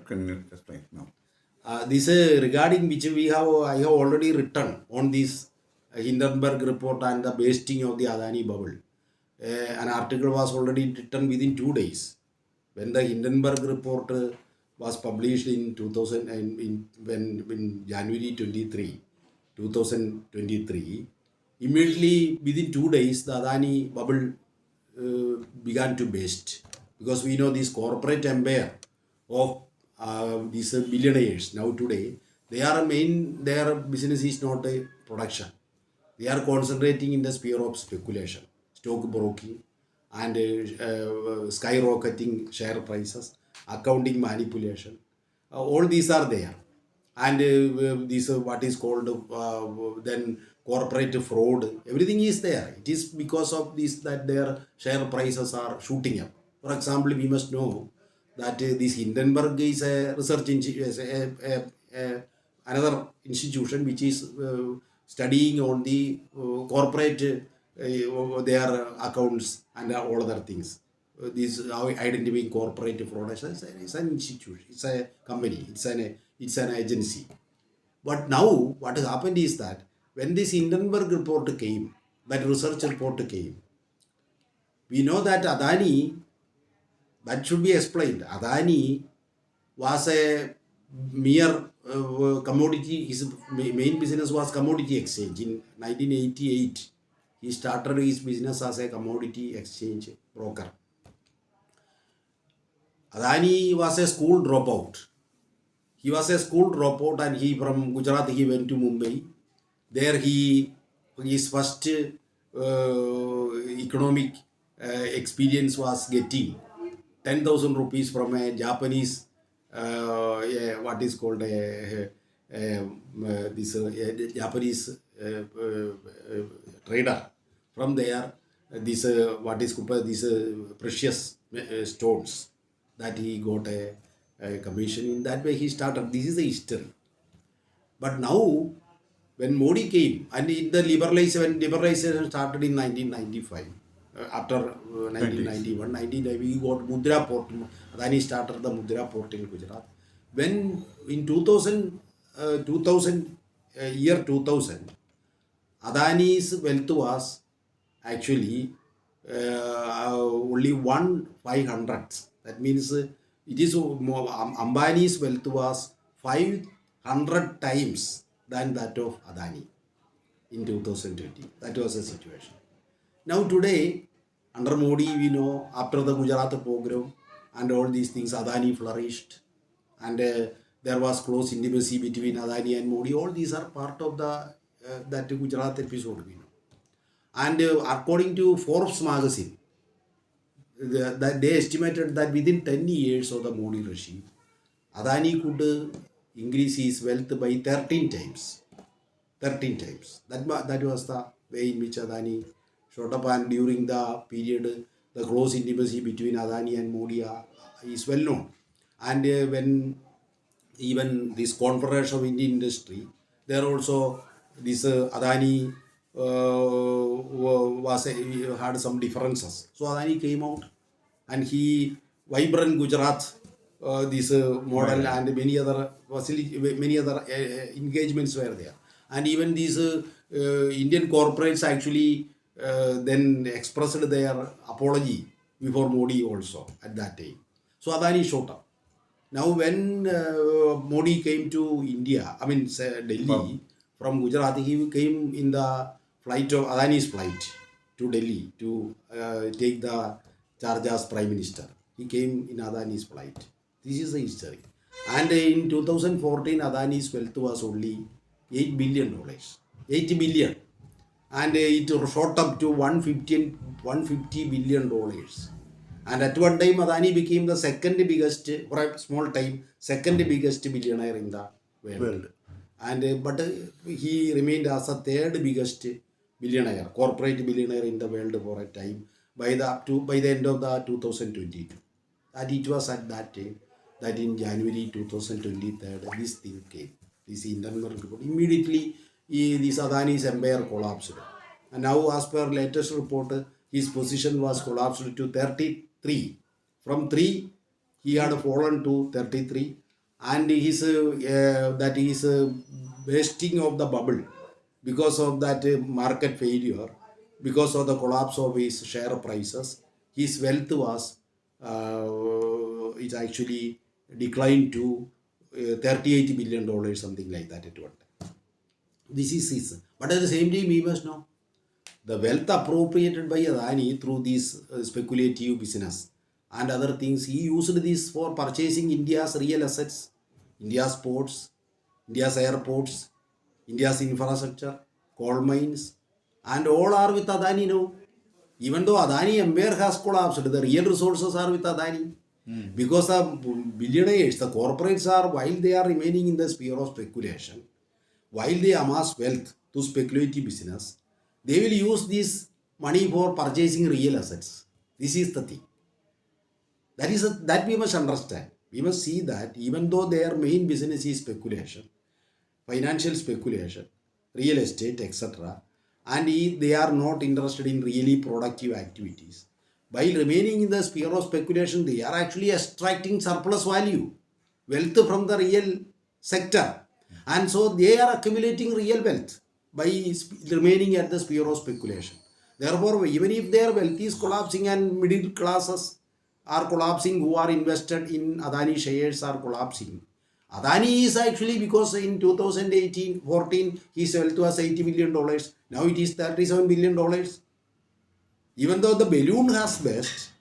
can you explain now? This regarding which I have already written on this Hindenburg report and the bursting of the Adani bubble. An article was already written within 2 days. When the Hindenburg report was published in 2000 and in January 23, 2023, immediately within 2 days the Adani bubble began to burst, because we know this corporate empire of these billionaires now today, their business is not a production. They are concentrating in the sphere of speculation, stock broking, and skyrocketing share prices, accounting manipulation. All these are there. And this what is called then corporate fraud. Everything is there. It is because of this that their share prices are shooting up. For example, we must know that this Hindenburg is a research another institution which is studying on the corporate their accounts and all other things. This how identifying corporate fraud. It's an institution, it's a company, it's an agency. But now what has happened is that when this Hindenburg report came, that research report came, we know that Adani, that should be explained. Adani was a mere commodity. His main business was commodity exchange. In 1988, he started his business as a commodity exchange broker. Adani was a school dropout. He was a school dropout, and he from Gujarat he went to Mumbai. There his first economic experience was getting 10,000 rupees from a Japanese what is called this Japanese trader. From there, this what is called these precious stones that he got a commission. In that way he started. This is the history. But now, when Modi came, and in the when liberalization started in 1995, after 1991, 1990, we got Mudra port. Adani started the Mudra port in Gujarat. When in 2000, 2000, Adani's wealth was actually only 1/500. That means it is more, Ambani's wealth was 500 times than that of Adani in 2020. That was the situation. Now today, under Modi, we know after the Gujarat program and all these things, Adani flourished, and there was close intimacy between Adani and Modi. All these are part of the that Gujarat episode, we know. And according to Forbes magazine, that they estimated that within 10 years of the Modi regime, Adani could increase his wealth by 13 times. 13 times. That was the way in which Adani shot up, and during the period, the close intimacy between Adani and Modi is well known. And when even this Confederation of Indian Industry, there also this Adani had some differences. So Adani came out, and he vibrant Gujarat, this model and many other engagements were there, and even these Indian corporates actually then expressed their apology before Modi also at that time. So Adani showed up. Now, when Modi came to India, I mean Delhi, from Gujarat, he came in the flight of Adani's flight to Delhi to take the charge as Prime Minister. He came in Adani's flight. This is the history. And in 2014, Adani's wealth was only $8 billion. 80 billion. And it shot up to $150 billion. And at one time, Adani became the second biggest, for a small time, second biggest billionaire in the world. And but he remained as a third biggest billionaire, corporate billionaire in the world for a time by the end of the 2022. And it was at that time that in January 2023, this thing came, this internal report. Immediately, this Adani's empire collapsed. And now, as per latest report, his position was collapsed to 33. From 3, he had fallen to 33. and that is bursting of the bubble because of that market failure, because of the collapse of his share prices. His wealth was it actually declined to $38 billion, something like that at one time. This is his. But at the same time, we must know the wealth appropriated by Adani through this speculative business and other things, he used this for purchasing India's real assets, India's ports, India's airports, India's infrastructure, coal mines, and all are with Adani now. Even though Adani empire has collapsed, the real resources are with Adani. Because the billionaires, the corporates are, while they are remaining in the sphere of speculation, while they amass wealth through speculative business, they will use this money for purchasing real assets. This is the thing. That we must understand. We must see that even though their main business is speculation, financial speculation, real estate, etc., and they are not interested in really productive activities, while remaining in the sphere of speculation, they are actually extracting surplus value, wealth from the real sector. And so they are accumulating real wealth by remaining at the sphere of speculation. Therefore, even if their wealth is collapsing and middle classes are collapsing who are invested in Adani shares are collapsing, Adani is actually, because in 2018-14 his wealth was $80 billion. Now it is $37 billion. Even though the balloon has burst,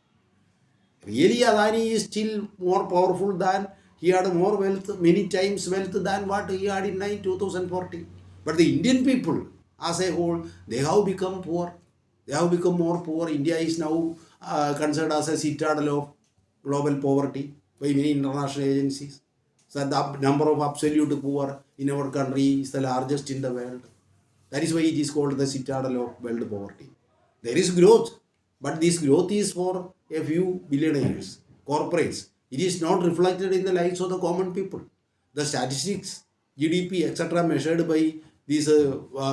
really Adani is still more powerful than, he had more wealth, many times wealth than what he had in 2014. But the Indian people as a whole, they have become poor. They have become more poor. India is now considered as a citadel of global poverty by many international agencies. So the number of absolute poor in our country is the largest in the world. That is why it is called the citadel of world poverty. There is growth, but this growth is for a few billionaires, corporates. It is not reflected in the lives of the common people. The statistics, GDP, etc., measured by these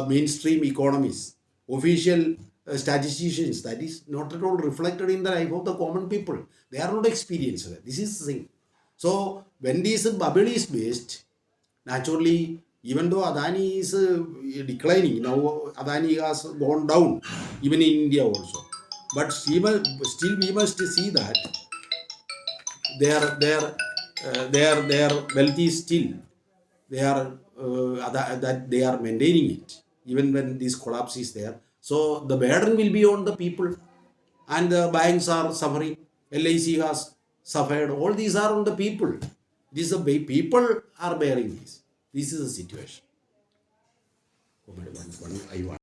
mainstream economies, official statisticians, that is not at all reflected in the life of the common people. They are not experienced. This is the thing. So when this bubble is based, naturally, even though Adani is declining, now Adani has gone down, even in India also. But still we must see that their wealth is still, they are that they are maintaining it, even when this collapse is there. So the burden will be on the people, and the banks are suffering. LIC has suffered. All these are on the people. This is the people are bearing this. This is the situation.